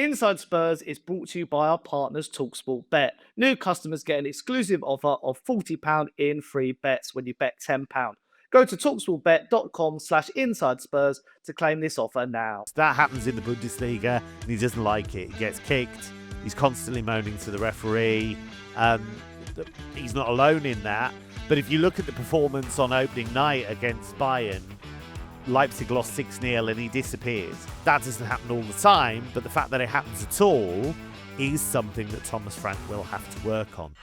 Inside Spurs is brought to you by our partners talkSPORT Bet. New customers get an exclusive offer of £40 in free bets when you bet £10. Go to talksportbet.com/inside Spurs to claim this offer now. That happens in the Bundesliga, and he doesn't like it. He gets kicked. He's constantly moaning to the referee. He's not alone in that. But if you look at the performance on opening night against Bayern, Leipzig lost 6-0 and he disappears. That doesn't happen all the time, but the fact that it happens at all is something that Thomas Frank will have to work on.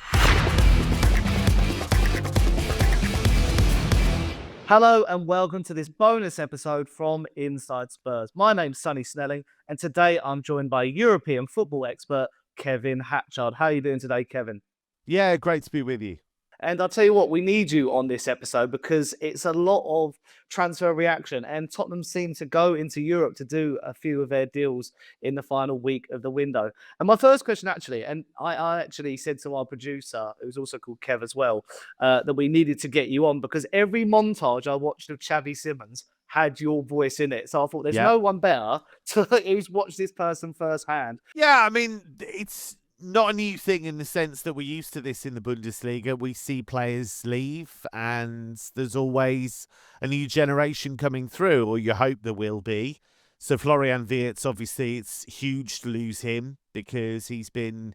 Hello and welcome to this bonus episode from Inside Spurs. My name's Sonny Snelling, and today I'm joined by European football expert Kevin Hatchard. How are you doing today, Kevin? Yeah, great to be with you. And I'll tell you what, we need you on this episode because it's a lot of transfer reaction, and Tottenham seem to go into Europe to do a few of their deals in the final week of the window. And my first question, actually, and I actually said to our producer, who's also called Kev as well, that we needed to get you on because every montage I watched of Chavi Simons had your voice in it. So I thought there's no one better who's watched this person firsthand. Yeah, I mean, it's not a new thing in the sense that we're used to this in the Bundesliga. We see players leave and there's always a new generation coming through, or you hope there will be. So Florian Wirtz, obviously, it's huge to lose him because he's been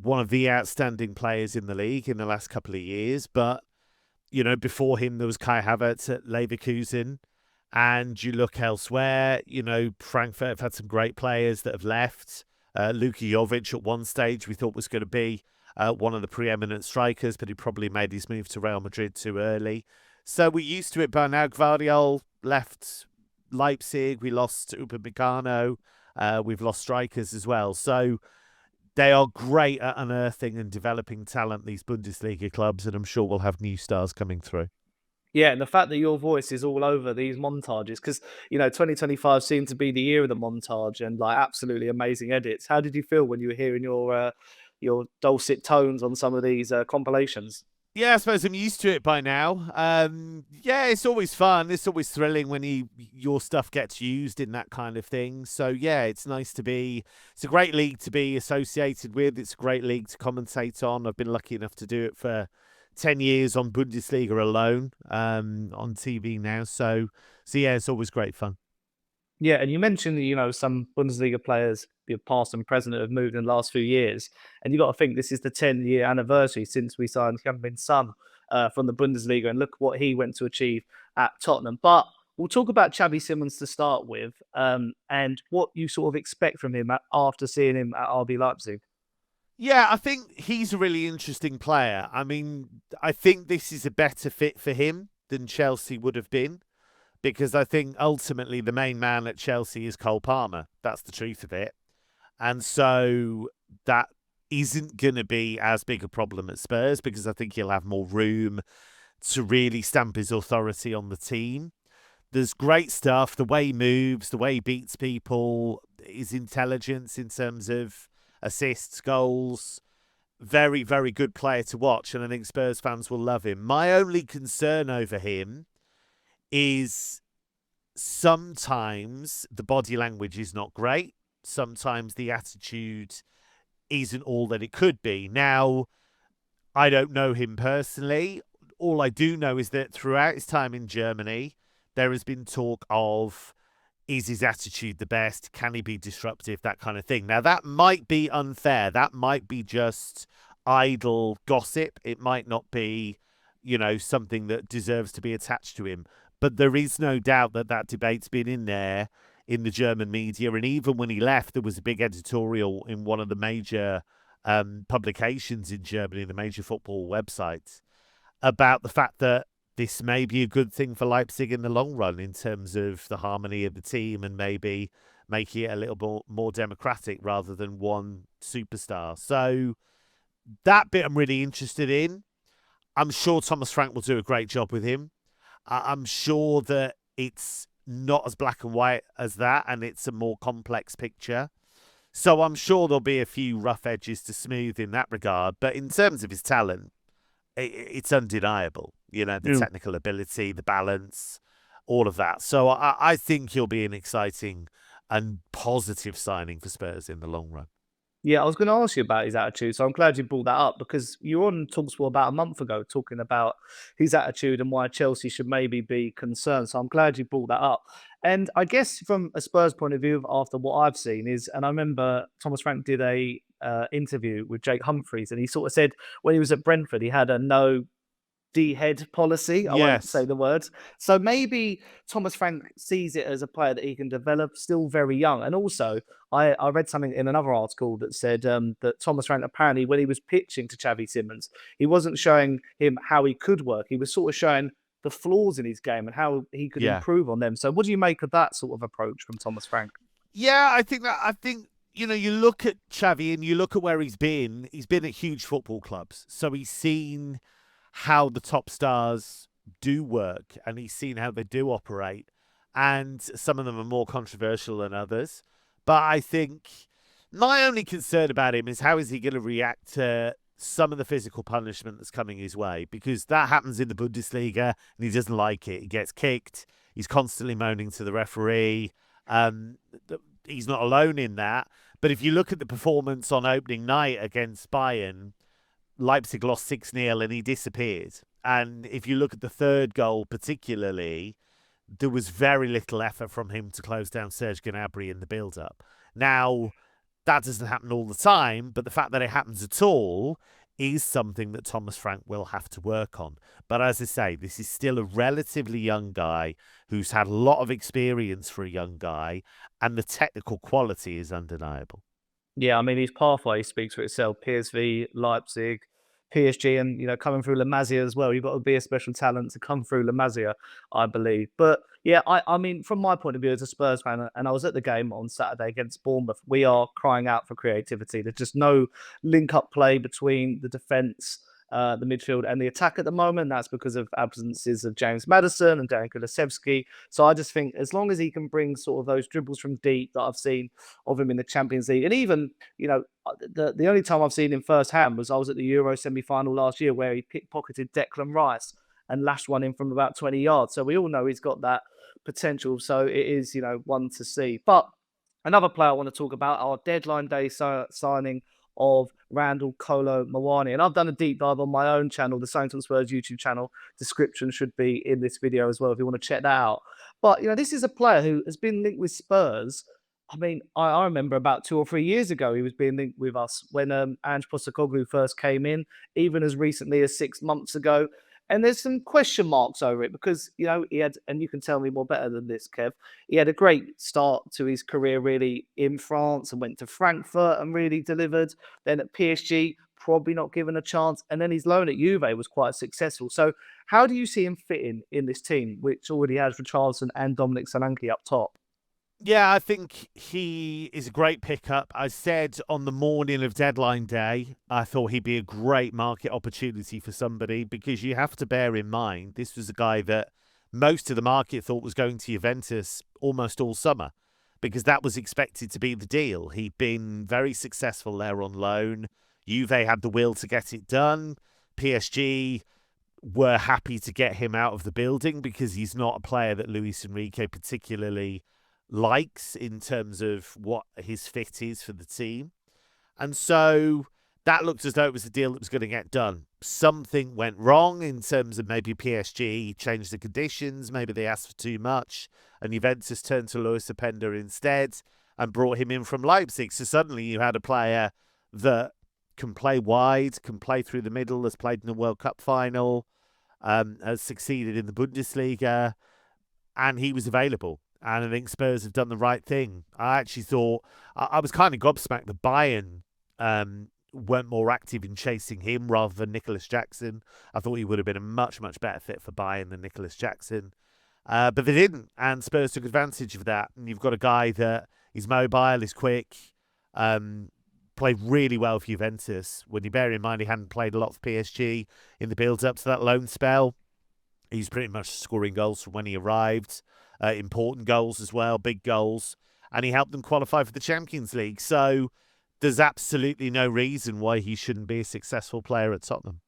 one of the outstanding players in the league in the last couple of years. But, you know, before him, there was Kai Havertz at Leverkusen. And you look elsewhere, you know, Frankfurt have had some great players that have left. Luka Jovic at one stage we thought was going to be one of the preeminent strikers, but he probably made his move to Real Madrid too early. So we're used to it by now. Gvardiol left Leipzig. We lost Upamecano. We've lost strikers as well. So they are great at unearthing and developing talent, these Bundesliga clubs, and I'm sure we'll have new stars coming through. Yeah, and the fact that your voice is all over these montages, because, you know, 2025 seemed to be the year of the montage and, like, absolutely amazing edits. How did you feel when you were hearing your dulcet tones on some of these compilations? Yeah, I suppose I'm used to it by now. Yeah, it's always fun. It's always thrilling when your stuff gets used in that kind of thing. So, yeah, it's nice to be... It's a great league to be associated with. It's a great league to commentate on. I've been lucky enough to do it for 10 years on Bundesliga alone, on TV now. So yeah, it's always great fun. Yeah, and you mentioned, you know, some Bundesliga players, past and present, have moved in the last few years. And you've got to think this is the 10-year anniversary since we signed Heung-min Son from the Bundesliga. And look what he went to achieve at Tottenham. But we'll talk about Chavi Simons to start with, and what you sort of expect from him after seeing him at RB Leipzig. Yeah, I think he's a really interesting player. I mean, I think this is a better fit for him than Chelsea would have been, because I think ultimately the main man at Chelsea is Cole Palmer. That's the truth of it. And so that isn't going to be as big a problem at Spurs, because I think he'll have more room to really stamp his authority on the team. There's great stuff. The way he moves, the way he beats people, his intelligence in terms of assists, goals. Very, very good player to watch, and I think Spurs fans will love him. My only concern over him is sometimes the body language is not great. Sometimes the attitude isn't all that it could be. Now, I don't know him personally. All I do know is that throughout his time in Germany, there has been talk of, is his attitude the best? Can he be disruptive? That kind of thing. Now, that might be unfair. That might be just idle gossip. It might not be, you know, something that deserves to be attached to him. But there is no doubt that that debate's been in there in the German media. And even when he left, there was a big editorial in one of the major publications in Germany, the major football websites, about the fact that this may be a good thing for Leipzig in the long run in terms of the harmony of the team and maybe making it a little more democratic rather than one superstar. So that bit I'm really interested in. I'm sure Thomas Frank will do a great job with him. I'm sure that it's not as black and white as that, and it's a more complex picture. So I'm sure there'll be a few rough edges to smooth in that regard. But in terms of his talent, it's undeniable. You know, the technical ability, the balance, all of that. So I think he'll be an exciting and positive signing for Spurs in the long run. Yeah, I was going to ask you about his attitude, so I'm glad you brought that up because you were on talkSPORT about a month ago talking about his attitude and why Chelsea should maybe be concerned. So I'm glad you brought that up. And I guess from a Spurs point of view, after what I've seen is, and I remember Thomas Frank did a interview with Jake Humphries, and he sort of said when he was at Brentford, he had a no D-head policy. I won't say Yes. the words. So maybe Thomas Frank sees it as a player that he can develop, still very young. And also, I read something in another article that said that Thomas Frank apparently, when he was pitching to Chavi Simons, he wasn't showing him how he could work. He was sort of showing the flaws in his game and how he could Yeah. improve on them. So what do you make of that sort of approach from Thomas Frank? Yeah, I think you know, you look at Xavi and you look at where he's been at huge football clubs. So he's seen how the top stars do work and he's seen how they do operate. And some of them are more controversial than others. But I think my only concern about him is how is he going to react to some of the physical punishment that's coming his way? Because that happens in the Bundesliga and he doesn't like it. He gets kicked. He's constantly moaning to the referee. He's not alone in that. But if you look at the performance on opening night against Bayern, Leipzig lost 6-0 and he disappeared. And if you look at the third goal particularly, there was very little effort from him to close down Serge Gnabry in the build-up. Now, that doesn't happen all the time, but the fact that it happens at all is something that Thomas Frank will have to work on. But as I say, this is still a relatively young guy who's had a lot of experience for a young guy, and the technical quality is undeniable. Yeah, I mean, his pathway speaks for itself. PSV, Leipzig, PSG, and coming through La Masia as well. You've got to be a special talent to come through La Masia, I believe. But yeah, I mean, from my point of view as a Spurs fan, and I was at the game on Saturday against Bournemouth, we are crying out for creativity. There's just no link-up play between the defence, the midfield, and the attack at the moment. That's because of absences of James Maddison and Darren Kulusevski. So I just think as long as he can bring sort of those dribbles from deep that I've seen of him in the Champions League, and even the only time I've seen him firsthand was I was at the Euro semi-final last year where he pickpocketed Declan Rice and lashed one in from about 20 yards. So we all know he's got that potential. So it is, one to see. But another player I want to talk about, our deadline day signing of Randall Kolo Muani. And I've done a deep dive on my own channel, the Science on Spurs YouTube channel. Description should be in this video as well if you want to check that out. But, this is a player who has been linked with Spurs. I mean, I remember about 2 or 3 years ago, he was being linked with us when Ange Postecoglou first came in, even as recently as 6 months ago. And there's some question marks over it because, he had, and you can tell me more better than this, Kev, he had a great start to his career really in France and went to Frankfurt and really delivered. Then at PSG, probably not given a chance. And then his loan at Juve was quite successful. So how do you see him fitting in this team, which already has Richarlison and Dominic Solanke up top? Yeah, I think he is a great pickup. I said on the morning of deadline day, I thought he'd be a great market opportunity for somebody because you have to bear in mind this was a guy that most of the market thought was going to Juventus almost all summer because that was expected to be the deal. He'd been very successful there on loan. Juve had the will to get it done. PSG were happy to get him out of the building because he's not a player that Luis Enrique particularly likes in terms of what his fit is for the team. And so that looked as though it was a deal that was going to get done. Something went wrong in terms of maybe PSG changed the conditions, maybe they asked for too much, and Juventus turned to Luis Openda instead and brought him in from Leipzig. So suddenly you had a player that can play wide, can play through the middle, has played in the World Cup final, has succeeded in the Bundesliga, and he was available. And I think Spurs have done the right thing. I actually thought, I was kind of gobsmacked that Bayern weren't more active in chasing him rather than Nicholas Jackson. I thought he would have been a much, much better fit for Bayern than Nicholas Jackson. But they didn't, and Spurs took advantage of that. And you've got a guy that is mobile, is quick, played really well for Juventus. When you bear in mind he hadn't played a lot for PSG in the build-up to that loan spell, he's pretty much scoring goals from when he arrived. Important goals as well, big goals. And he helped them qualify for the Champions League. So there's absolutely no reason why he shouldn't be a successful player at Tottenham.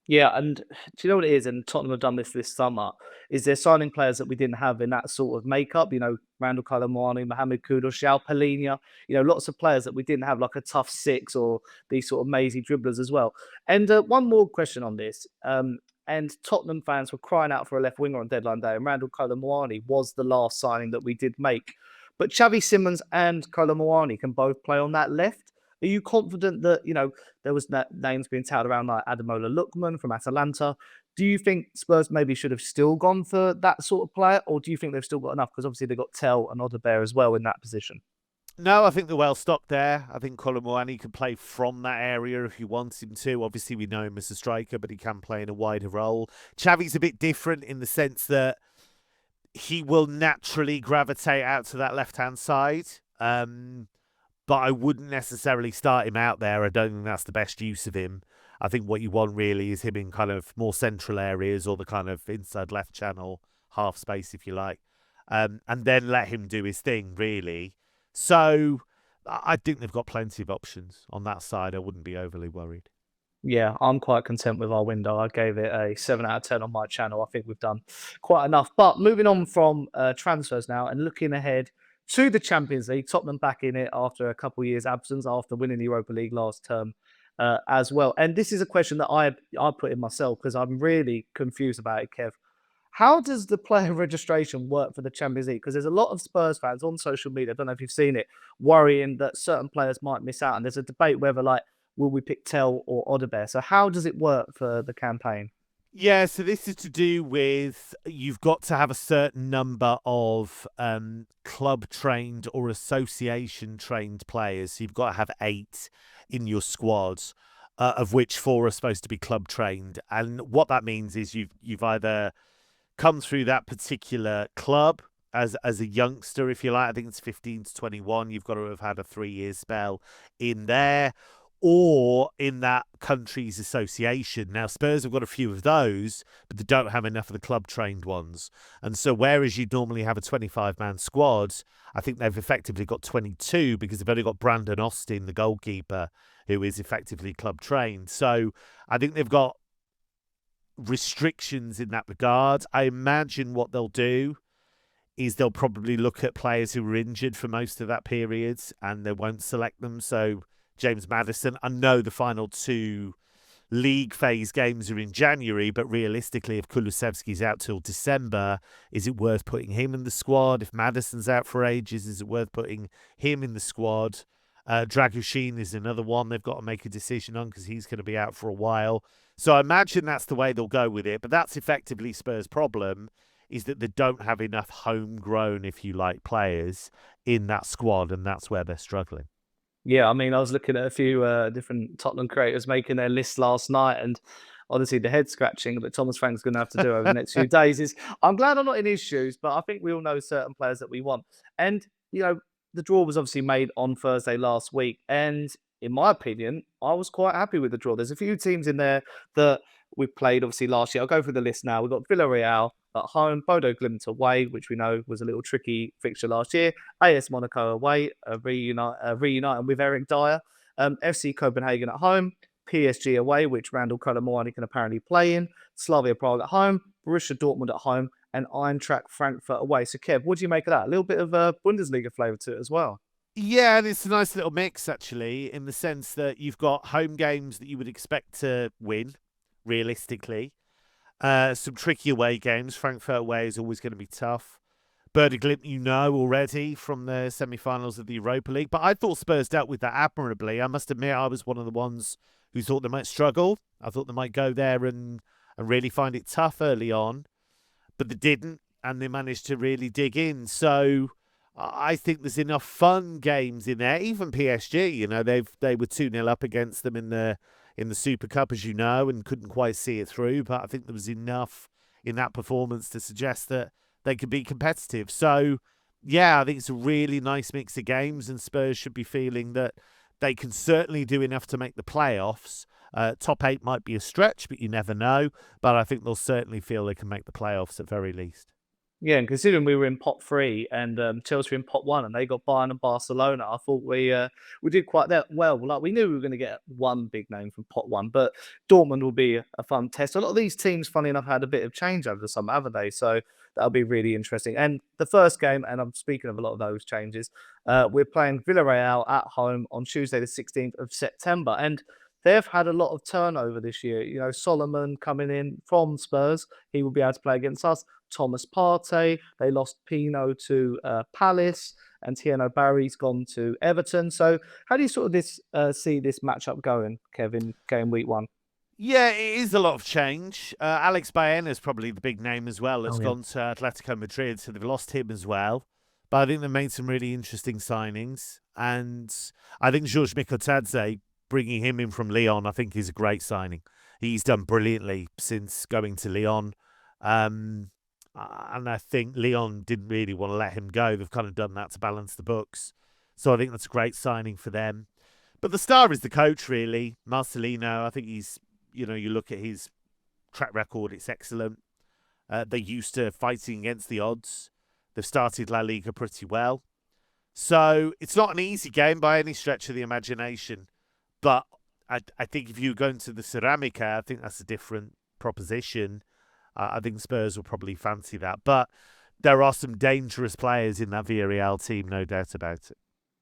Yeah, and do you know what it is? And Tottenham have done this summer. Is they're signing players that we didn't have in that sort of makeup. You know, Randall Kolo Muani, Mohamed Kudus, João Palhinha. You know, lots of players that we didn't have, like a tough six or these sort of mazy dribblers as well. And one more question on this. And Tottenham fans were crying out for a left winger on deadline day, and Randall Kolo Muani was the last signing that we did make. But Chavi Simons and Kolo Muani can both play on that left. Are you confident that, you know, there was names being touted around like Ademola Lookman from Atalanta? Do you think Spurs maybe should have still gone for that sort of player, or do you think they've still got enough? Because obviously they've got Tell and Odebear as well in that position. No, I think they're well stocked there. I think Kolo Muani can play from that area if he wants him to. Obviously, we know him as a striker, but he can play in a wider role. Xavi's a bit different in the sense that he will naturally gravitate out to that left-hand side. But I wouldn't necessarily start him out there. I don't think that's the best use of him. I think what you want really is him in kind of more central areas or the kind of inside left channel, half space, if you like. And then let him do his thing, really. So I think they've got plenty of options on that side. I wouldn't be overly worried. Yeah, I'm quite content with our window. I gave it a 7 out of 10 on my channel. I think we've done quite enough. But moving on from transfers now and looking ahead to the Champions League, Tottenham back in it after a couple of years' absence after winning the Europa League last term as well. And this is a question that I put in myself because I'm really confused about it, Kev. How does the player registration work for the Champions League? Because there's a lot of Spurs fans on social media, I don't know if you've seen it, worrying that certain players might miss out. And there's a debate whether, like, will we pick Tell or Odebear? So how does it work for the campaign? Yeah, so this is to do with you've got to have a certain number of club trained or association trained players. So you've got to have 8 in your squad, of which 4 are supposed to be club trained. And what that means is you've either come through that particular club as a youngster, if you like. I think it's 15 to 21. You've got to have had a 3-year spell in there or in that country's association. Now, Spurs have got a few of those, but they don't have enough of the club-trained ones. And so whereas you'd normally have a 25-man squad, I think they've effectively got 22 because they've only got Brandon Austin, the goalkeeper, who is effectively club-trained. So I think they've got restrictions in that regard. I imagine what they'll do is they'll probably look at players who were injured for most of that period and they won't select them. So James Maddison, I know the final 2 league phase games are in January, but realistically, if Kulusevski's out till December, is it worth putting him in the squad? If Maddison's out for ages, is it worth putting him in the squad? Dragushin is another one they've got to make a decision on because he's going to be out for a while. So I imagine that's the way they'll go with it, but that's effectively Spurs' problem, is that they don't have enough homegrown, if you like, players in that squad, and that's where they're struggling. Yeah, I mean, I was looking at a few different Tottenham creators making their lists last night, and honestly, the head scratching that Thomas Frank's going to have to do over the next few days is. I'm glad I'm not in his shoes, but I think we all know certain players that we want. And you know, the draw was obviously made on Thursday last week, and in my opinion, I was quite happy with the draw. There's a few teams in there that we played obviously last year. I'll go through the list now. We've got Villarreal at home, Bodo Glimt away, which we know was a little tricky fixture last year. AS Monaco away, reuniting with Eric Dyer. FC Copenhagen at home, PSG away, which Randall Kolo Muani can apparently play in. Slavia Prague at home, Borussia Dortmund at home, and Eintracht Frankfurt away. So, Kev, what do you make of that? A little bit of a Bundesliga flavour to it as well. Yeah, and it's a nice little mix, actually, in the sense that you've got home games that you would expect to win, realistically. Some tricky away games. Frankfurt away is always going to be tough. Bodo Glimt, you know already from the semi-finals of the Europa League. But I thought Spurs dealt with that admirably. I must admit, I was one of the ones who thought they might struggle. I thought they might go there and really find it tough early on. But they didn't, and they managed to really dig in. So I think there's enough fun games in there. Even PSG, you know, they were 2-0 up against them in the Super Cup, as you know, and couldn't quite see it through. But I think there was enough in that performance to suggest that they could be competitive. So, yeah, I think it's a really nice mix of games, and Spurs should be feeling that they can certainly do enough to make the playoffs. Top 8 might be a stretch, but you never know. But I think they'll certainly feel they can make the playoffs at very least. Yeah, and considering we were in pot three and Chelsea were in pot one, and they got Bayern and Barcelona, I thought we did quite that well. Like we knew we were going to get one big name from pot one, but Dortmund will be a fun test. A lot of these teams, funny enough, had a bit of change over the summer, haven't they? So that'll be really interesting. And the first game, and I'm speaking of a lot of those changes, we're playing Villarreal at home on Tuesday, the 16th of September, and they've had a lot of turnover this year. You know, Solomon coming in from Spurs, he will be able to play against us. Thomas Partey. They lost Pino to Palace, and Tieno Barry's gone to Everton. So, how do you sort of see this matchup going, Kevin? Game week one. Yeah, it is a lot of change. Alex Baena is probably the big name as well. Has gone to Atletico Madrid, so they've lost him as well. But I think they made some really interesting signings, and I think Georges Mikotadze, bringing him in from Lyon, I think is a great signing. He's done brilliantly since going to Lyon. And I think Lyon didn't really want to let him go. They've kind of done that to balance the books. So I think that's a great signing for them. But the star is the coach, really. Marcelino, I think he's, you look at his track record, it's excellent. They're used to fighting against the odds. They've started La Liga pretty well. So it's not an easy game by any stretch of the imagination. But I think if you go into the Ceramica, I think that's a different proposition. I think Spurs will probably fancy that. But there are some dangerous players in that Villarreal team, no doubt about it.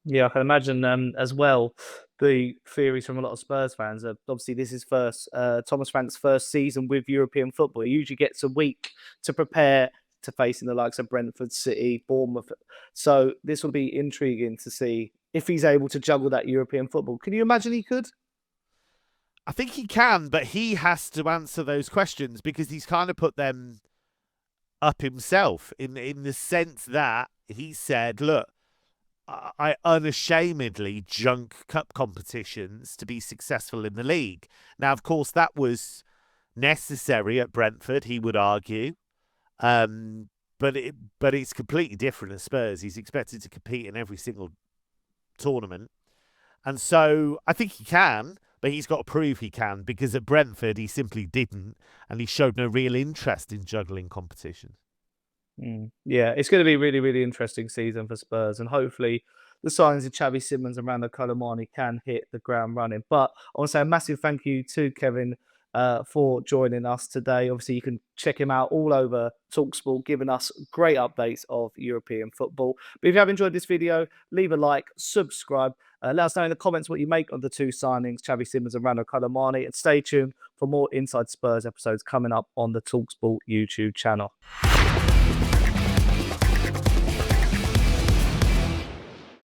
Yeah, I can imagine as well the theories from a lot of Spurs fans. Obviously, this is Thomas Frank's first season with European football. He usually gets a week to prepare to facing the likes of Brentford, City, Bournemouth. So this will be intriguing to see if he's able to juggle that European football. Can you imagine he could? I think he can, but he has to answer those questions because he's kind of put them up himself in the sense that he said, look, I unashamedly junk cup competitions to be successful in the league. Now, of course, that was necessary at Brentford, he would argue. But it's completely different at Spurs. He's expected to compete in every single tournament. And so I think he can, but he's got to prove he can because at Brentford he simply didn't, and he showed no real interest in juggling competitions. Yeah, it's going to be a really, really interesting season for Spurs, and hopefully the signings of Chavi Simons and Randall Kolo Muani can hit the ground running. But I want to say a massive thank you to Kevin for joining us today. Obviously, you can check him out all over talkSPORT, giving us great updates of European football. But if you have enjoyed this video, leave a like, subscribe, let us know in the comments what you make of the two signings, Chavi Simons and Randall Kolo Muani, and stay tuned for more Inside Spurs episodes coming up on the talkSPORT YouTube channel.